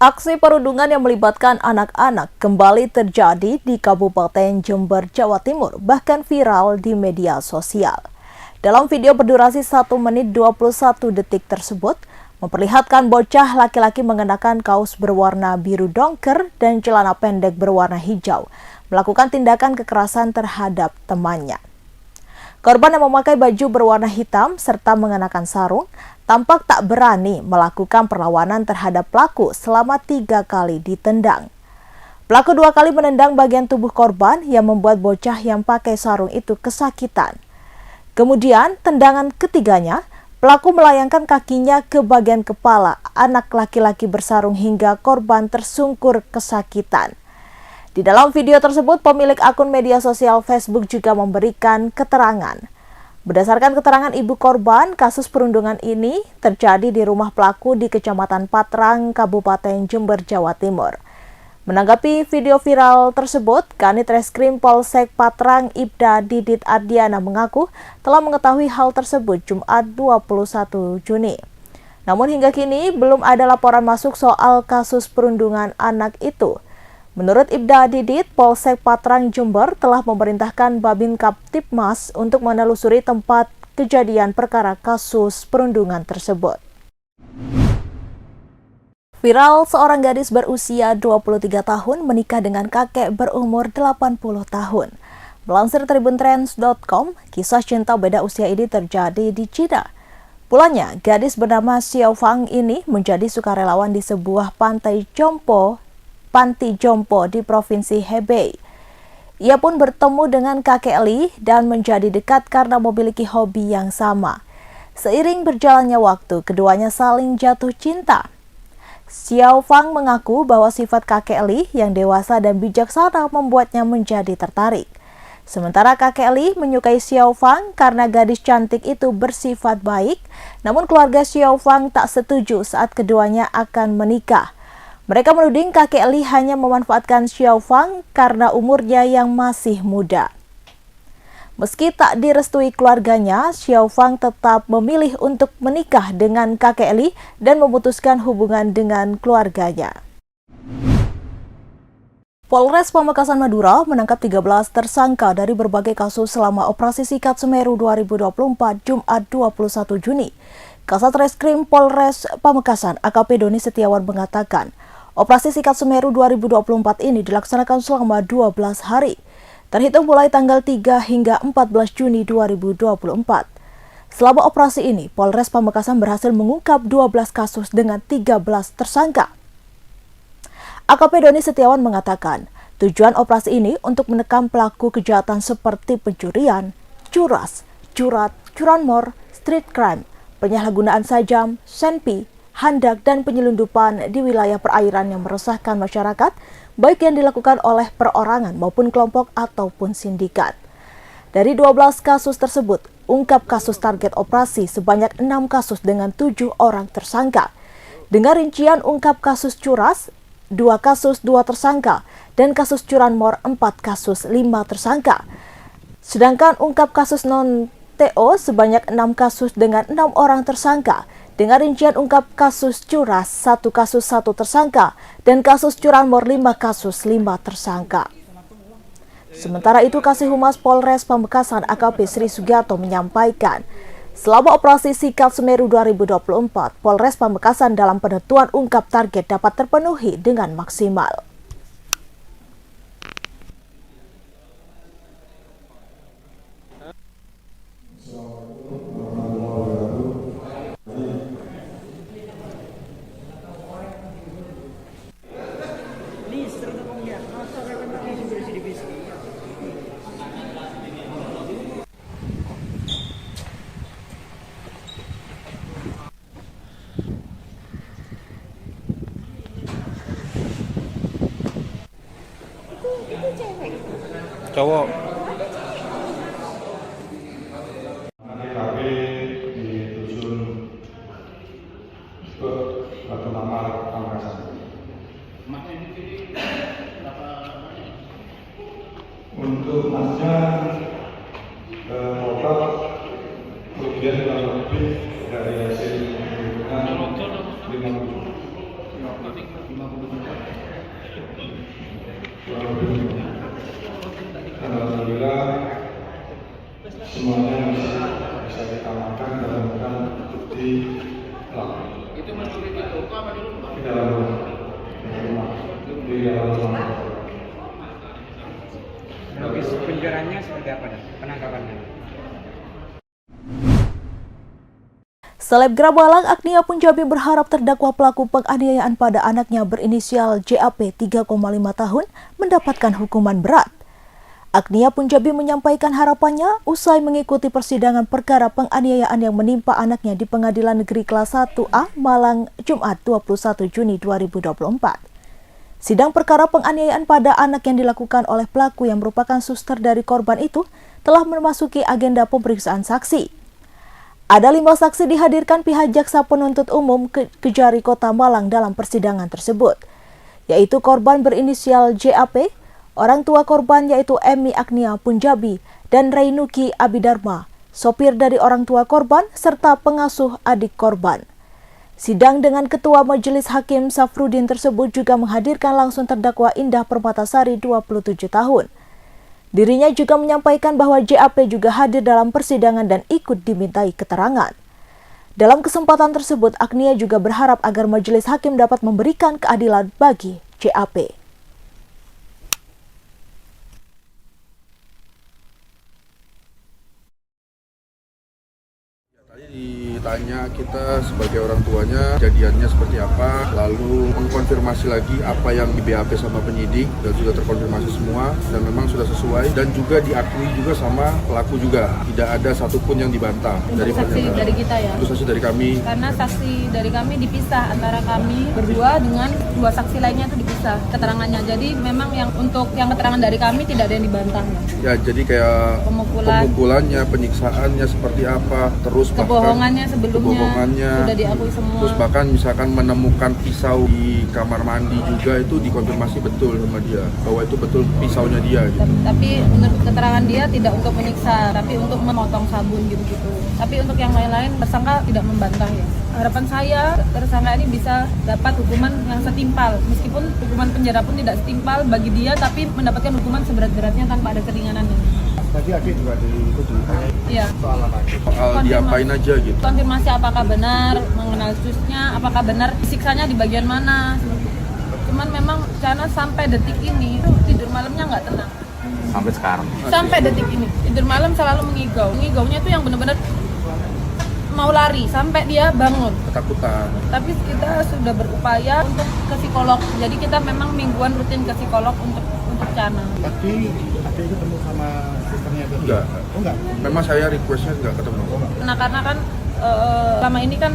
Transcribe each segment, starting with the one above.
Aksi perundungan yang melibatkan anak-anak kembali terjadi di Kabupaten Jember, Jawa Timur, bahkan viral di media sosial. Dalam video berdurasi 1 menit 21 detik tersebut, memperlihatkan bocah laki-laki mengenakan kaos berwarna biru dongker dan celana pendek berwarna hijau, melakukan tindakan kekerasan terhadap temannya. Korban yang memakai baju berwarna hitam serta mengenakan sarung tampak tak berani melakukan perlawanan terhadap pelaku selama 3 kali ditendang. Pelaku 2 kali menendang bagian tubuh korban yang membuat bocah yang pakai sarung itu kesakitan. Kemudian tendangan ketiganya, pelaku melayangkan kakinya ke bagian kepala anak laki-laki bersarung hingga korban tersungkur kesakitan. Di dalam video tersebut, pemilik akun media sosial Facebook juga memberikan keterangan. Berdasarkan keterangan ibu korban, kasus perundungan ini terjadi di rumah pelaku di Kecamatan Patrang, Kabupaten Jember, Jawa Timur. Menanggapi video viral tersebut, Kanit Reskrim Polsek Patrang Ibda Didit Ardiana mengaku telah mengetahui hal tersebut Jumat 21 Juni. Namun hingga kini belum ada laporan masuk soal kasus perundungan anak itu. Menurut Ibda Didit, Polsek Patrang Jember telah memerintahkan Babin Kaptipmas untuk menelusuri tempat kejadian perkara kasus perundungan tersebut. Viral, seorang gadis berusia 23 tahun menikah dengan kakek berumur 80 tahun. Melansir tribuntrends.com, kisah cinta beda usia ini terjadi di Cina. Pulanya, gadis bernama Xiao Fang ini menjadi sukarelawan di sebuah panti jompo di Provinsi Hebei. Ia pun bertemu dengan kakek Li dan menjadi dekat karena memiliki hobi yang sama. Seiring berjalannya waktu, keduanya saling jatuh cinta. Xiao Fang mengaku bahwa sifat kakek Li yang dewasa dan bijaksana membuatnya menjadi tertarik. Sementara kakek Li menyukai Xiao Fang karena gadis cantik itu bersifat baik, namun keluarga Xiao Fang tak setuju saat keduanya akan menikah. Mereka menuding kakek Li hanya memanfaatkan Xiao Fang karena umurnya yang masih muda. Meski tak direstui keluarganya, Xiao Fang tetap memilih untuk menikah dengan kakek Li dan memutuskan hubungan dengan keluarganya. Polres Pamekasan Madura menangkap 13 tersangka dari berbagai kasus selama Operasi Sikat Semeru 2024 Jumat 21 Juni. Kasat Reskrim Polres Pamekasan AKP Doni Setiawan mengatakan, Operasi Sikat Semeru 2024 ini dilaksanakan selama 12 hari, terhitung mulai tanggal 3 hingga 14 Juni 2024. Selama operasi ini, Polres Pamekasan berhasil mengungkap 12 kasus dengan 13 tersangka. AKP Doni Setiawan mengatakan, tujuan operasi ini untuk menekan pelaku kejahatan seperti pencurian, curas, curanmor, street crime, penyalahgunaan sajam, senpi, handak, dan penyelundupan di wilayah perairan yang meresahkan masyarakat, baik yang dilakukan oleh perorangan maupun kelompok ataupun sindikat. Dari 12 kasus tersebut, ungkap kasus target operasi sebanyak 6 kasus dengan 7 orang tersangka. Dengan rincian ungkap kasus curas, 2 kasus 2 tersangka, dan kasus curanmor 4 kasus 5 tersangka. Sedangkan ungkap kasus non-TO sebanyak 6 kasus dengan 6 orang tersangka, dengan rincian ungkap kasus curas 1 kasus 1 tersangka dan kasus curanmor 5 kasus 5 tersangka. Sementara itu, Kasih Humas Polres Pamekasan AKP Sri Sugiarto menyampaikan, selama Operasi Sikat Semeru 2024, Polres Pamekasan dalam penentuan ungkap target dapat terpenuhi dengan maksimal. Cowok. TKP di dusun Batu Mamar, Pamekasan. Untuk masnya total kerugian kurang lebih dari hasil penghitungan 50 juta. alhamdulillah semuanya bisa kita amankan dalam bukan bukti pelaku. Itu mencuri di toko apa di rumah? Di dalam rumah. Di dalam rumah. Habis penjaranya seperti apa dah? Penangkapannya? Selebgram Malang Agnia Punjabi berharap terdakwa pelaku penganiayaan pada anaknya berinisial JAP 3,5 tahun mendapatkan hukuman berat. Agnia Punjabi menyampaikan harapannya usai mengikuti persidangan perkara penganiayaan yang menimpa anaknya di Pengadilan Negeri Kelas 1A Malang Jumat 21 Juni 2024. Sidang perkara penganiayaan pada anak yang dilakukan oleh pelaku yang merupakan suster dari korban itu telah memasuki agenda pemeriksaan saksi. Ada 5 saksi dihadirkan pihak jaksa penuntut umum Kejari Kota Malang dalam persidangan tersebut, yaitu korban berinisial JAP, orang tua korban yaitu Emi Agnia Punjabi dan Rainuki Abidharma, sopir dari orang tua korban serta pengasuh adik korban. Sidang dengan Ketua Majelis Hakim Safrudin tersebut juga menghadirkan langsung terdakwa Indah Permatasari 27 tahun. Dirinya juga menyampaikan bahwa JAP juga hadir dalam persidangan dan ikut dimintai keterangan. Dalam kesempatan tersebut, Agnia juga berharap agar majelis hakim dapat memberikan keadilan bagi JAP. Tadi ditanya kita sebagai orang tuanya kejadiannya seperti apa, lalu mengkonfirmasi lagi apa yang di BAP sama penyidik dan sudah terkonfirmasi semua dan memang sudah sesuai dan juga diakui juga sama pelaku juga, tidak ada satupun yang dibantah dari saksi dari kita ya. Itu saksi dari kami. Karena saksi dari kami dipisah antara kami berdua dengan 2 saksi lainnya itu dipisah keterangannya. Jadi memang yang untuk yang keterangan dari kami tidak ada yang dibantah. Ya jadi kayak pemukulannya, penyiksaannya seperti apa, terus kebohongannya sebelumnya sudah diakui semua. Terus bahkan misalkan menemukan pisau di kamar mandi juga itu dikonfirmasi betul sama dia bahwa itu betul pisaunya dia gitu. Tapi menurut keterangan dia tidak untuk menyiksa, tapi untuk memotong sabun gitu-gitu. Tapi untuk yang lain-lain tersangka tidak membantah ya. Harapan saya tersangka ini bisa dapat hukuman yang setimpal, meskipun hukuman penjara pun tidak setimpal bagi dia, tapi mendapatkan hukuman seberat-beratnya tanpa ada keringanannya. Tadi adik juga Iya. soal apa? Soal diapain aja gitu. Konfirmasi apakah benar mengenal susnya, apakah benar siksanya di bagian mana. Cuman memang karena sampai detik ini tidur malamnya nggak tenang. Sampai sekarang. Sampai detik ini tidur malam selalu mengigau. Mengigaunya itu yang benar-benar mau lari sampai dia bangun. Ketakutan. Tapi kita sudah berupaya untuk ke psikolog. Jadi kita memang mingguan rutin ke psikolog untuk Cana. Tadi adik ketemu sama sisternya itu? Enggak. Oh enggak? Memang saya requestnya nggak ketemu. Nah karena kan selama ini kan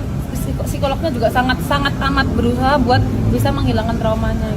psikolognya juga sangat amat berusaha buat bisa menghilangkan traumanya.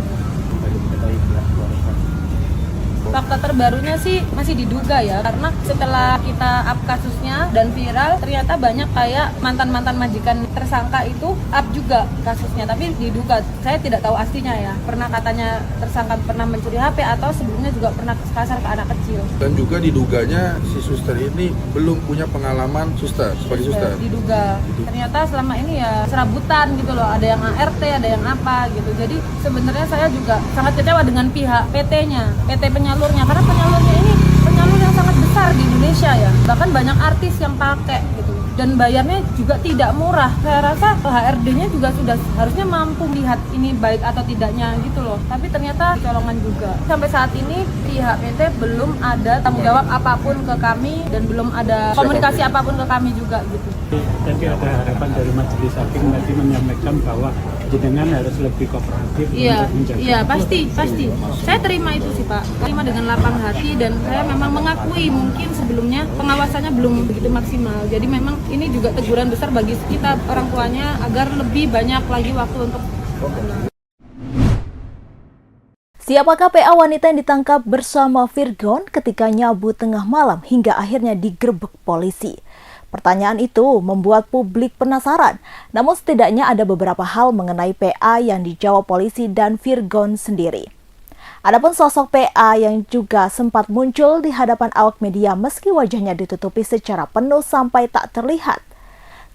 Fakta terbarunya sih masih diduga ya, karena setelah kita up kasusnya dan viral, ternyata banyak kayak mantan-mantan majikan tersangka itu up juga kasusnya, tapi diduga. Saya tidak tahu aslinya ya, pernah katanya tersangka pernah mencuri HP atau sebelumnya juga pernah kasar ke anak kecil. Dan juga diduganya si suster ini belum punya pengalaman suster, sebagai suster. Diduga. Ternyata selama ini ya serabutan gitu loh, ada yang ART, ada yang apa gitu. Jadi sebenarnya saya juga sangat kecewa dengan pihak PT-nya, PT penyalurnya, karena penyalurnya ini penyalur yang sangat besar di Indonesia ya. Bahkan banyak artis yang pakai gitu. Dan bayarnya juga tidak murah. Saya rasa HRD-nya juga sudah harusnya mampu lihat ini baik atau tidaknya gitu loh. Tapi ternyata colongan juga. Sampai saat ini pihak PT belum ada tanggung jawab apapun ke kami dan belum ada komunikasi apapun ke kami juga gitu. Tadi ada harapan dari majelis hakim tadi menyampaikan bahwa jenengan harus lebih kooperatif Iya, untuk menjaga. iya pasti. Saya terima itu sih Pak, terima dengan lapang hati dan saya memang mengakui mungkin sebelumnya pengawasannya belum begitu maksimal. Jadi memang ini juga teguran besar bagi kita orang tuanya agar lebih banyak lagi waktu untuk. Siapakah PA wanita yang ditangkap bersama Virgon ketika nyabu tengah malam hingga akhirnya digerebek polisi? Pertanyaan itu membuat publik penasaran, namun setidaknya ada beberapa hal mengenai PA yang dijawab polisi dan Virgon sendiri. Adapun sosok PA yang juga sempat muncul di hadapan awak media meski wajahnya ditutupi secara penuh sampai tak terlihat.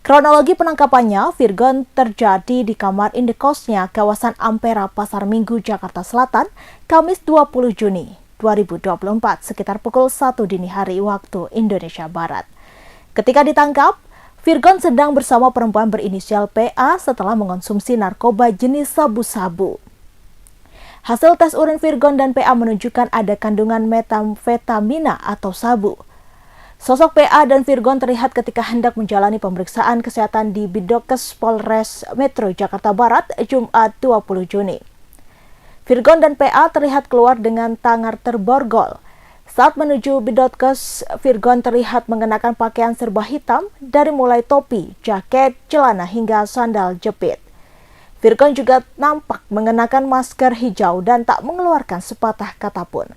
Kronologi penangkapannya, Virgon terjadi di kamar indekosnya kawasan Ampera, Pasar Minggu, Jakarta Selatan, Kamis 20 Juni. 2024 sekitar pukul 1 dini hari waktu Indonesia Barat. Ketika ditangkap, Virgon sedang bersama perempuan berinisial PA setelah mengonsumsi narkoba jenis sabu-sabu. Hasil tes urin Virgon dan PA menunjukkan ada kandungan metamfetamina atau sabu. Sosok PA dan Virgon terlihat ketika hendak menjalani pemeriksaan kesehatan di Biddokes Polres Metro Jakarta Barat, Jumat 20 Juni. Virgon dan PA terlihat keluar dengan tangan terborgol. Saat menuju Biddokes, Virgon terlihat mengenakan pakaian serba hitam dari mulai topi, jaket, celana hingga sandal jepit. Virgon juga nampak mengenakan masker hijau dan tak mengeluarkan sepatah kata pun.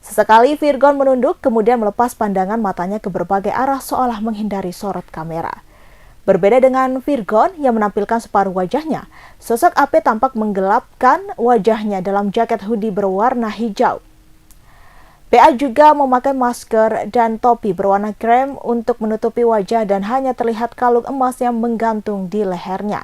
Sesekali Virgon menunduk kemudian melepas pandangan matanya ke berbagai arah seolah menghindari sorot kamera. Berbeda dengan Virgon yang menampilkan separuh wajahnya, sosok AP tampak menggelapkan wajahnya dalam jaket hoodie berwarna hijau. PA juga memakai masker dan topi berwarna krem untuk menutupi wajah dan hanya terlihat kalung emas yang menggantung di lehernya.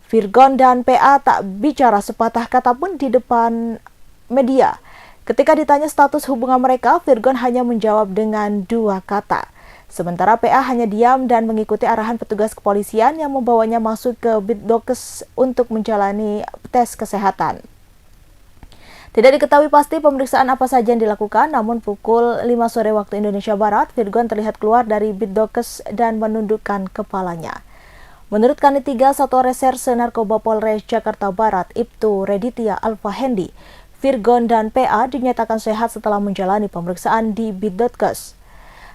Virgon dan PA tak bicara sepatah kata pun di depan media. Ketika ditanya status hubungan mereka, Virgon hanya menjawab dengan 2 kata. Sementara PA hanya diam dan mengikuti arahan petugas kepolisian yang membawanya masuk ke Biddokes untuk menjalani tes kesehatan. Tidak diketahui pasti pemeriksaan apa saja yang dilakukan, namun pukul 5 sore waktu Indonesia Barat, Virgon terlihat keluar dari Biddokes dan menundukkan kepalanya. Menurut Kanit 3 Satuan Reserse Narkoba Polres Jakarta Barat, Ibtu Reditya Alfahendi, Virgon dan PA dinyatakan sehat setelah menjalani pemeriksaan di Biddokes.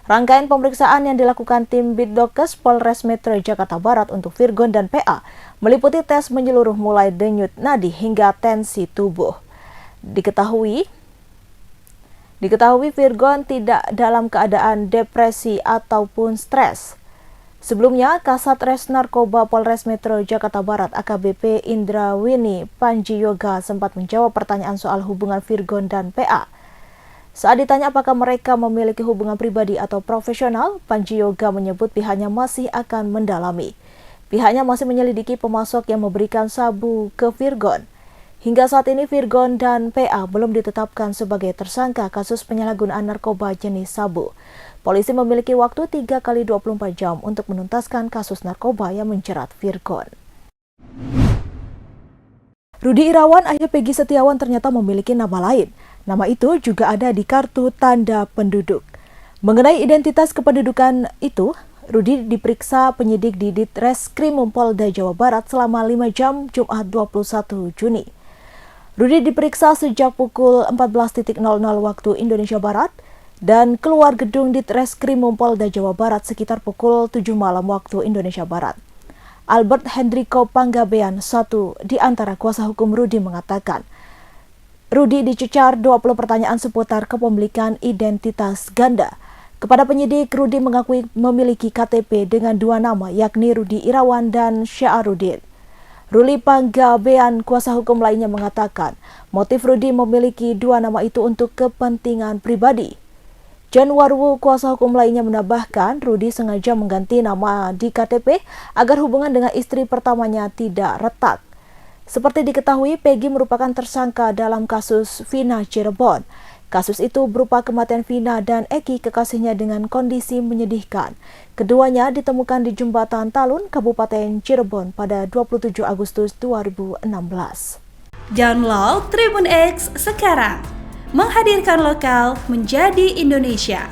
Rangkaian pemeriksaan yang dilakukan tim Biddokes Polres Metro Jakarta Barat untuk Virgon dan PA meliputi tes menyeluruh mulai denyut nadi hingga tensi tubuh. Diketahui Virgon tidak dalam keadaan depresi ataupun stres. Sebelumnya, Kasat Res Narkoba Polres Metro Jakarta Barat AKBP Indrawini Panjiyoga sempat menjawab pertanyaan soal hubungan Virgon dan PA. Saat ditanya apakah mereka memiliki hubungan pribadi atau profesional, Panjiyoga menyebut pihaknya masih akan mendalami. Pihaknya masih menyelidiki pemasok yang memberikan sabu ke Virgon. Hingga saat ini Virgon dan PA belum ditetapkan sebagai tersangka kasus penyalahgunaan narkoba jenis sabu. Polisi memiliki waktu 3 kali 24 jam untuk menuntaskan kasus narkoba yang menjerat Virgon. Rudi Irawan, ayah Peggy Setiawan ternyata memiliki nama lain. Nama itu juga ada di kartu tanda penduduk. Mengenai identitas kependudukan itu, Rudi diperiksa penyidik di Ditreskrim Polda Jawa Barat selama 5 jam Jumat 21 Juni. Rudi diperiksa sejak pukul 14.00 waktu Indonesia Barat dan keluar gedung Ditreskrim Polda Jawa Barat sekitar pukul 7 malam waktu Indonesia Barat. Albert Hendriko Panggabean, satu di antara kuasa hukum Rudi, mengatakan, Rudi dicecar 20 pertanyaan seputar kepemilikan identitas ganda. Kepada penyidik, Rudi mengakui memiliki KTP dengan 2 nama, yakni Rudi Irawan dan Sya'arudin. Ruli Panggabean, kuasa hukum lainnya, mengatakan motif Rudi memiliki 2 nama itu untuk kepentingan pribadi. John Warwu, kuasa hukum lainnya, menambahkan Rudi sengaja mengganti nama di KTP agar hubungan dengan istri pertamanya tidak retak. Seperti diketahui, Peggy merupakan tersangka dalam kasus Vina Cirebon. Kasus itu berupa kematian Vina dan Eki, kekasihnya, dengan kondisi menyedihkan. Keduanya ditemukan di Jembatan Talun, Kabupaten Cirebon pada 27 Agustus 2016. Download Tribun X sekarang, menghadirkan lokal menjadi Indonesia.